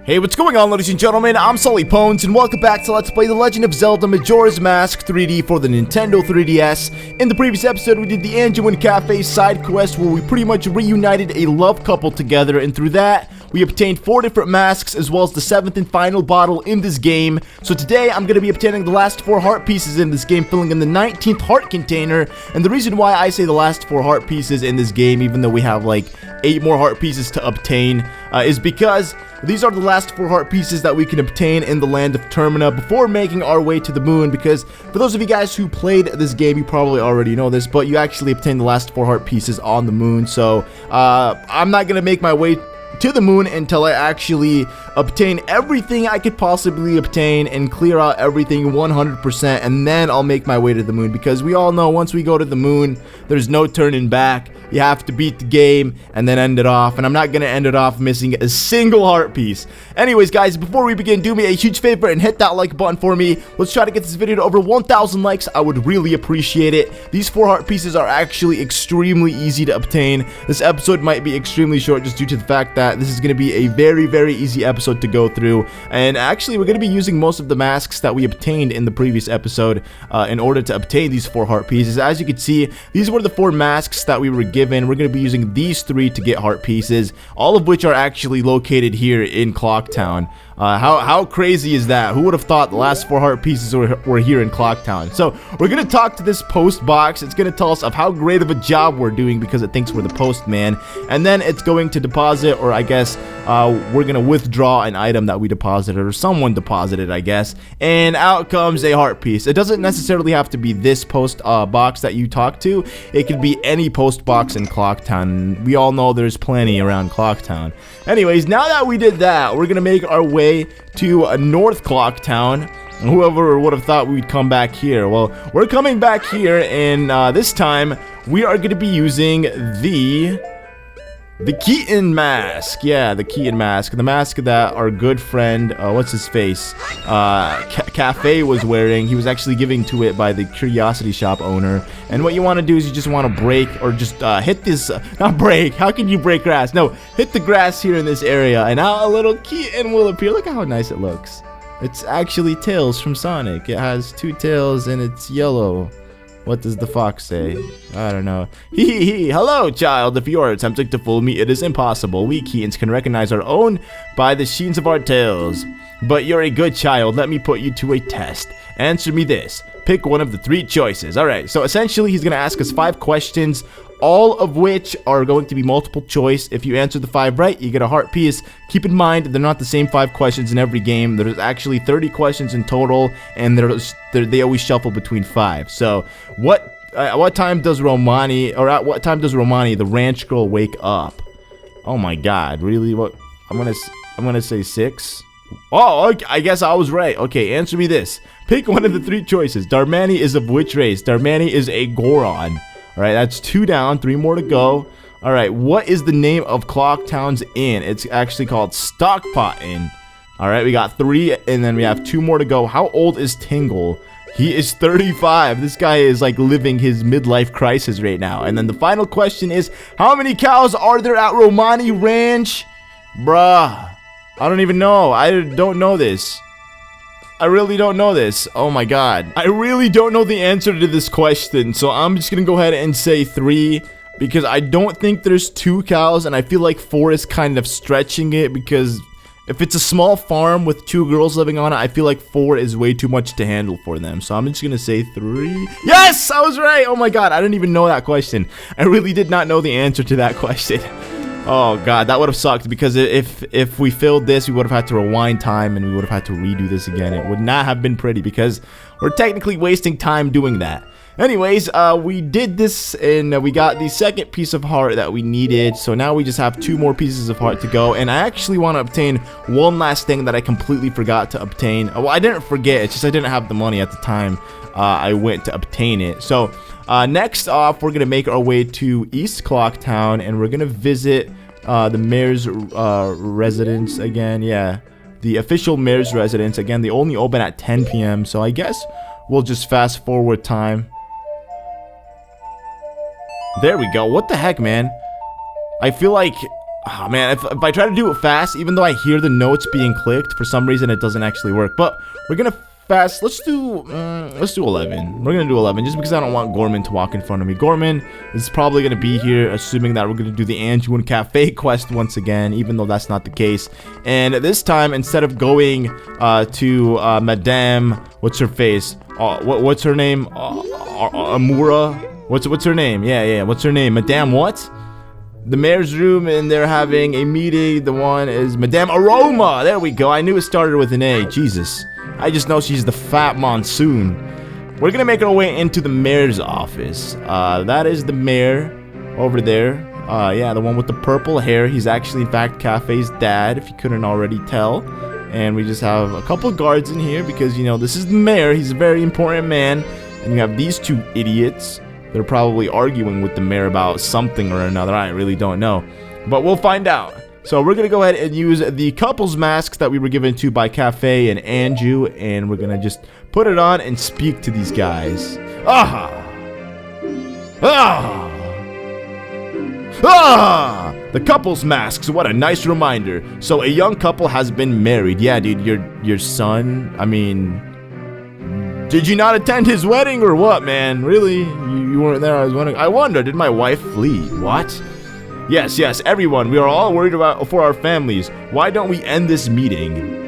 Hey, what's going on, ladies and gentlemen? I'm SullyPwnz, and welcome back to Let's Play The Legend of Zelda Majora's Mask 3D for the Nintendo 3DS. In the previous episode, we did the Anduin Cafe side quest where we pretty much reunited a love couple together, and through that, we obtained 4 different masks as well as the 7th and final bottle in this game. So today, I'm going to be obtaining the last 4 heart pieces in this game, filling in the 19th heart container. And the reason why I say the last 4 heart pieces in this game, even though we have like 8 more heart pieces to obtain, is because these are the last 4 heart pieces that we can obtain in the land of Termina before making our way to the moon. Because for those of you guys who played this game, you probably already know this, but you actually obtain the last 4 heart pieces on the moon. So I'm not gonna make my way to the moon until I actually obtain everything I could possibly obtain and clear out everything 100%, and then I'll make my way to the moon, because we all know once we go to the moon, there's no turning back. You have to beat the game and then end it off, and I'm not gonna end it off missing a single heart piece. Anyways, guys, before we begin, do me a huge favor and hit that like button for me. Let's try to get this video to over 1,000 likes. I would really appreciate it. These 4 heart pieces are actually extremely easy to obtain. This episode might be extremely short just due to the fact that this is going to be a very easy episode to go through, and actually we're going to be using most of the masks that we obtained in the previous episode in order to obtain these 4 heart pieces. As you can see, these were the 4 masks that we were given. We're going to be using these 3 to get heart pieces, all of which are actually located here in Clocktown. How crazy is that? Who would have thought the last 4 heart pieces were here in Clocktown? So we're gonna talk to this post box. It's gonna tell us of how great of a job we're doing because it thinks we're the postman, and then it's going to deposit, or I guess we're gonna withdraw an item that we deposited, or someone deposited, I guess, and out comes a heart piece. It doesn't necessarily have to be this post box that you talk to. It could be any post box in Clocktown. We all know there's plenty around Clocktown. Anyways, now that we did that, we're gonna make our way to North Clocktown. Whoever would have thought we'd come back here? Well, we're coming back here, and this time we are going to be using the Keaton mask. Yeah, the Keaton mask. The mask that our good friend, what's his face? Cafe was wearing. He was actually giving to it by the Curiosity Shop owner. And what you want to do is you just want to break, or just hit this, not break, how can you break grass? No, hit the grass here in this area, and now a little Keaton will appear. Look at how nice it looks. It's actually Tails from Sonic. It has 2 tails and it's yellow. What does the fox say? I don't know. Hee. Hello, child. If you are attempting to fool me, it is impossible. We Keatons can recognize our own by the sheens of our tails. But you're a good child. Let me put you to a test. Answer me this. Pick one of the 3 choices. Alright, so essentially he's going to ask us 5 questions, all of which are going to be multiple choice. If you answer the 5 right, you get a heart piece. Keep in mind, they're not the same 5 questions in every game. There's actually 30 questions in total, and they always shuffle between 5. So, at what time does Romani, the ranch girl, wake up? Oh my god, really? What? I'm gonna say 6. Oh, I guess I was right. Okay, answer me this. Pick one of the 3 choices. Darmani is of which race? Darmani is a Goron. Alright, that's 2 down, 3 more to go. Alright, what is the name of Clocktown's inn? It's actually called Stockpot Inn. Alright, we got 3, and then we have 2 more to go. How old is Tingle? He is 35. This guy is like living his midlife crisis right now. And then the final question is, how many cows are there at Romani Ranch? Bruh, I don't even know. I don't know this. I really don't know this. Oh my god. I really don't know the answer to this question, so I'm just gonna go ahead and say 3, because I don't think there's 2 cows, and I feel like 4 is kind of stretching it, because if it's a small farm with 2 girls living on it, I feel like 4 is way too much to handle for them. So I'm just gonna say 3. Yes! I was right! Oh my god, I didn't even know that question. I really did not know the answer to that question. Oh god, that would have sucked, because if we failed this, we would have had to rewind time and we would have had to redo this again. It would not have been pretty, because we're technically wasting time doing that. Anyways, we did this, and we got the 2nd piece of heart that we needed. So now we just have 2 more pieces of heart to go, and I actually want to obtain one last thing that I completely forgot to obtain. Well, I didn't forget, it's just I didn't have the money at the time I went to obtain it. So next off, we're gonna make our way to East Clocktown, and we're gonna visit the mayor's residence again. Yeah, the official mayor's residence again. They only open at 10 p.m. so I guess we'll just fast forward time. There we go. What the heck, man? I feel like Oh man, if I try to do it fast, even though I hear the notes being clicked, for some reason it doesn't actually work. But we're gonna fast. Let's do 11. We're gonna do 11 just because I don't want Gorman to walk in front of me. Gorman is probably gonna be here, assuming that we're gonna do the Anjuin Cafe quest once again, even though that's not the case. And this time, instead of going to Madame, what's her face? What's her name? Amura. What's her name? Yeah. What's her name? Madame what? The mayor's room, and they're having a meeting. The one is Madame Aroma. There we go. I knew it started with an A. Jesus. I just know she's the fat monsoon. We're gonna make our way into the mayor's office. That is the mayor over there. Yeah, the one with the purple hair. He's actually, in fact, Cafe's dad, if you couldn't already tell. And we just have a couple guards in here because, you know, this is the mayor. He's a very important man. And you have these two idiots. They're probably arguing with the mayor about something or another. I really don't know. But we'll find out. So we're going to go ahead and use the couple's masks that we were given to by Cafe and Anju. And we're going to just put it on and speak to these guys. The couple's masks. What a nice reminder. So a young couple has been married. Yeah, dude, your son, I mean... Did you not attend his wedding or what, man? Really? You weren't there. I was wondering. I wonder, did my wife flee? What? Yes, everyone. We are all worried for our families. Why don't we end this meeting?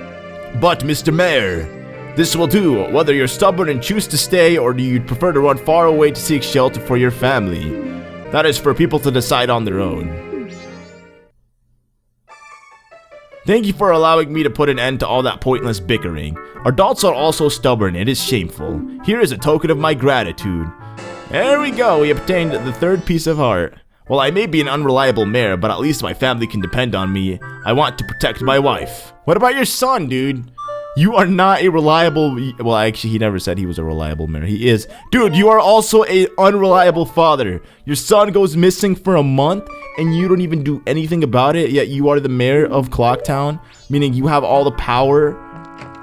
But, Mr. Mayor, this will do. Whether you're stubborn and choose to stay, or do you prefer to run far away to seek shelter for your family? That is for people to decide on their own. Thank you for allowing me to put an end to all that pointless bickering. Adults are also stubborn. It is shameful. Here is a token of my gratitude. There we go. We obtained the third piece of heart. Well, I may be an unreliable mayor, but at least my family can depend on me. I want to protect my wife. What about your son, dude? You are not a reliable... Well, actually, he never said he was a reliable mayor. He is. Dude, you are also an unreliable father. Your son goes missing for a month, and you don't even do anything about it, yet you are the mayor of Clocktown, meaning you have all the power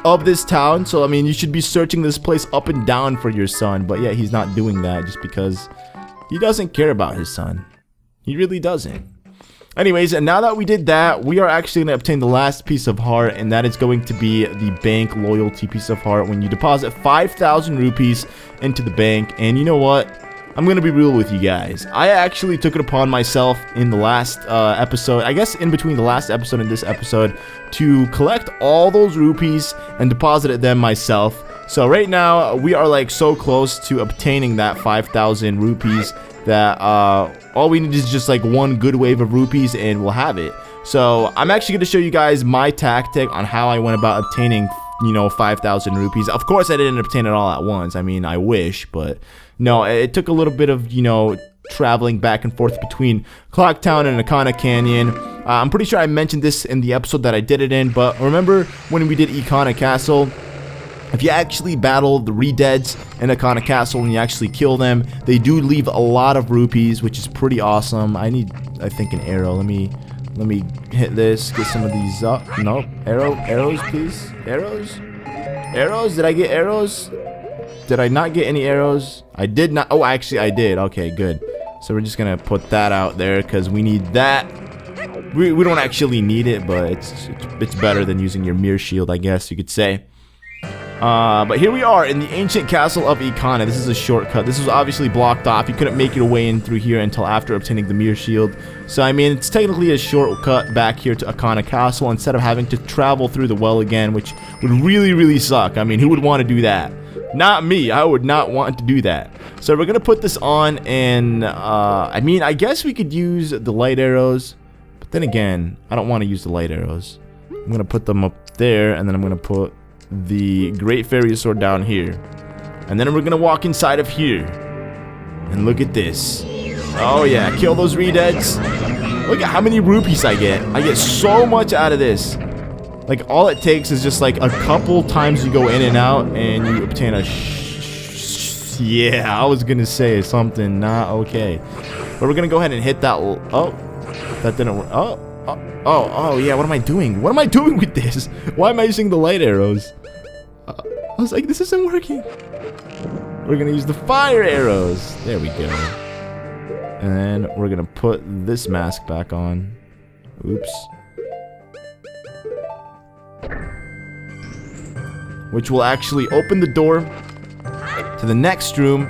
of this town. So, I mean, you should be searching this place up and down for your son, but yeah, he's not doing that just because he doesn't care about his son. He really doesn't. Anyways, and now that we did that, we are actually going to obtain the last piece of heart, and that is going to be the bank loyalty piece of heart when you deposit 5,000 rupees into the bank. And you know what? I'm going to be real with you guys. I actually took it upon myself in the last episode, I guess in between the last episode and this episode, to collect all those rupees and deposit them myself. So right now, we are like so close to obtaining that 5,000 rupees that all we need is just like one good wave of rupees and we'll have it. So I'm actually going to show you guys my tactic on how I went about obtaining, you know, 5,000 rupees. Of course, I didn't obtain it all at once. I mean, I wish, but no, it took a little bit of, you know, traveling back and forth between Clocktown and Ikana Canyon. I'm pretty sure I mentioned this in the episode that I did it in, but remember when we did Ikana Castle? If you actually battle the Redeads in Ikana Castle and you actually kill them, they do leave a lot of rupees, which is pretty awesome. I need, I think, an arrow. Let me hit this, get some of these up. Nope. Arrows, please. Arrows? Did I get arrows? Did I not get any arrows? I did not. Oh, actually, I did. Okay, good. So we're just gonna put that out there because we need that. We don't actually need it, but it's better than using your mirror shield, I guess you could say. But here we are in the ancient castle of Ikana. This is a shortcut. This was obviously blocked off. You couldn't make your way in through here until after obtaining the mirror shield. So, I mean, it's technically a shortcut back here to Ikana Castle instead of having to travel through the well again, which would really, really suck. I mean, who would want to do that? Not me. I would not want to do that. So, we're going to put this on, and, I mean, I guess we could use the light arrows. But then again, I don't want to use the light arrows. I'm going to put them up there, and then I'm going to put the Great Fairy Sword down here. And then we're gonna walk inside of here. And look at this. Oh yeah, kill those Redeads. Look at how many rupees I get. I get so much out of this. Like, all it takes is just like a couple times you go in and out and you obtain a yeah, I was gonna say something not okay. But we're gonna go ahead and hit that. Oh, that didn't work. Oh, yeah, what am I doing? What am I doing with this? Why am I using the light arrows? I was like, this isn't working. We're gonna use the fire arrows. There we go. And then we're gonna put this mask back on. Oops. Which will actually open the door to the next room,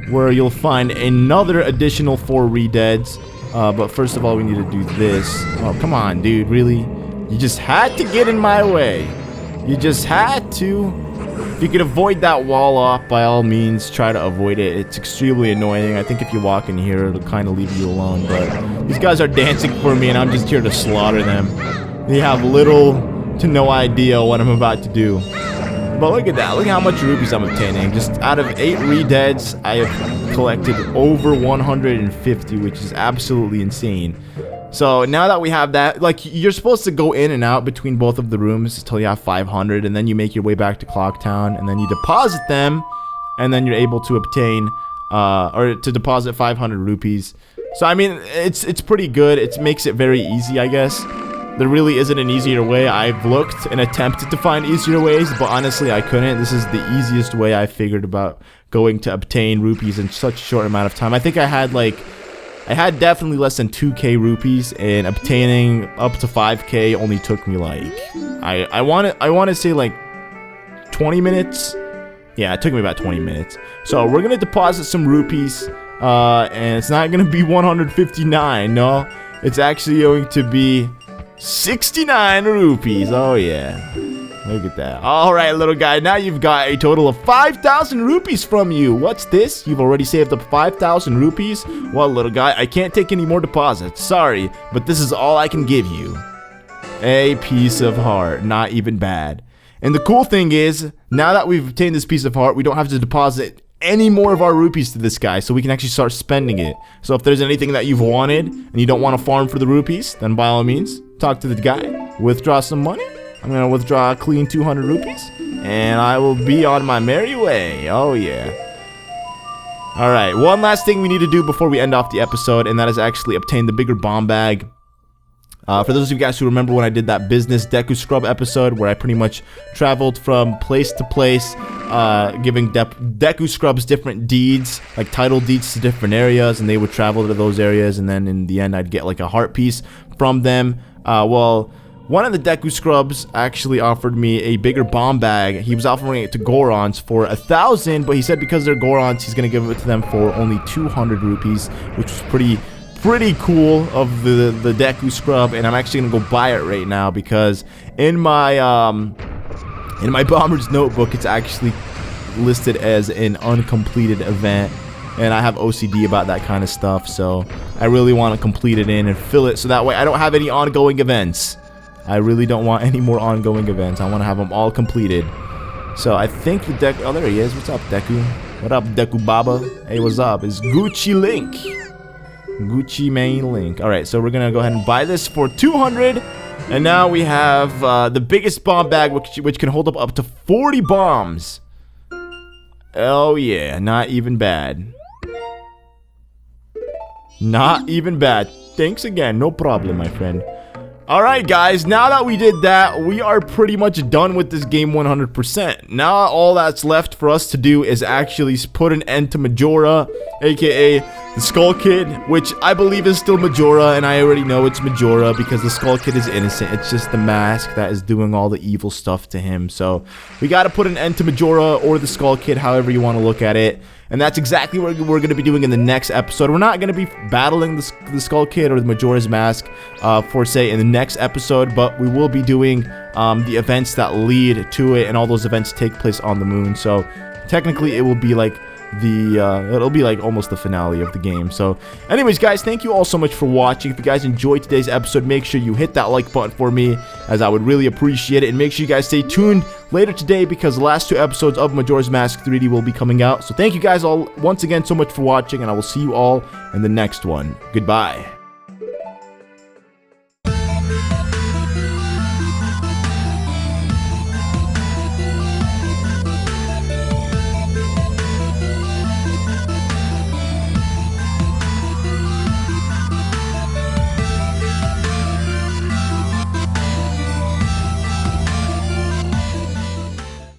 where you'll find another additional 4 Redeads. But first of all, we need to do this. Oh, come on, dude. Really? You just had to get in my way. You just had to. If you could avoid that wall off, by all means, try to avoid it. It's extremely annoying. I think if you walk in here, it'll kind of leave you alone. But these guys are dancing for me, and I'm just here to slaughter them. They have little to no idea what I'm about to do. But look at that. Look at how much rupees I'm obtaining. Just out of 8 Redeads, I have collected over 150, which is absolutely insane. So now that we have that, like, you're supposed to go in and out between both of the rooms until you have 500, and then you make your way back to Clocktown, and then you deposit them, and then you're able to obtain, or to deposit 500 rupees. So, I mean, it's pretty good. It makes it very easy, I guess. There really isn't an easier way. I've looked and attempted to find easier ways, but honestly, I couldn't. This is the easiest way I figured about going to obtain rupees in such a short amount of time. I think I had definitely less than 2k rupees, and obtaining up to 5k only took me like, I want to say like 20 minutes. Yeah, it took me about 20 minutes. So we're gonna deposit some rupees, and it's not gonna be 159. No, it's actually going to be 69 rupees. Oh yeah, look at that. All right, little guy, now you've got a total of 5,000 rupees from you. What's this? You've already saved up 5,000 rupees. Well, little guy, I can't take any more deposits, sorry, but this is all I can give you. A piece of heart. Not even bad. And the cool thing is, now that we've obtained this piece of heart, we don't have to deposit any more of our rupees to this guy, so we can actually start spending it. So if there's anything that you've wanted and you don't want to farm for the rupees, then by all means, talk to the guy, withdraw some money. I'm gonna withdraw a clean 200 rupees, and I will be on my merry way. Oh yeah. Alright, one last thing we need to do before we end off the episode, and that is actually obtain the bigger bomb bag. For those of you guys who remember when I did that business Deku Scrub episode, where I pretty much traveled from place to place, giving Deku Scrubs different deeds, like title deeds to different areas, and they would travel to those areas, and then in the end I'd get like a heart piece from them. Well, one of the Deku Scrubs actually offered me a bigger bomb bag. He was offering it to Gorons for 1,000, but he said because they're Gorons, he's gonna give it to them for only 200 rupees, which was pretty cool of the Deku Scrub. And I'm actually gonna go buy it right now, because in my Bomber's notebook, it's actually listed as an uncompleted event, and I have OCD about that kind of stuff, so I really want to complete it in and fill it, so that way I don't have any ongoing events. I really don't want any more ongoing events. I want to have them all completed. So I think the Deku... Oh, there he is. What's up, Deku? What up, Deku Baba? Hey, what's up? It's Gucci Link. Gucci Mane Link. Alright, so we're gonna go ahead and buy this for 200. And now we have the biggest bomb bag, which can hold up to 40 bombs. Oh yeah, not even bad. Not even bad. Thanks again. No problem, my friend. Alright guys, now that we did that, we are pretty much done with this game 100%. Now all that's left for us to do is actually put an end to Majora, aka the Skull Kid, which I believe is still Majora, and I already know it's Majora because the Skull Kid is innocent. It's just the mask that is doing all the evil stuff to him. So we gotta put an end to Majora or the Skull Kid, however you want to look at it. And that's exactly what we're going to be doing in the next episode. We're not going to be battling the Skull Kid or the Majora's Mask, for say, in the next episode, but we will be doing the events that lead to it, and all those events take place on the moon. So technically, it will be like it'll be like almost the finale of the game. So anyways, guys, thank you all so much for watching. If you guys enjoyed today's episode, make sure you hit that like button for me, as I would really appreciate it. And make sure you guys stay tuned later today, because the last 2 episodes of Majora's Mask 3D will be coming out. So thank you guys all once again so much for watching, and I will see you all in the next one. Goodbye.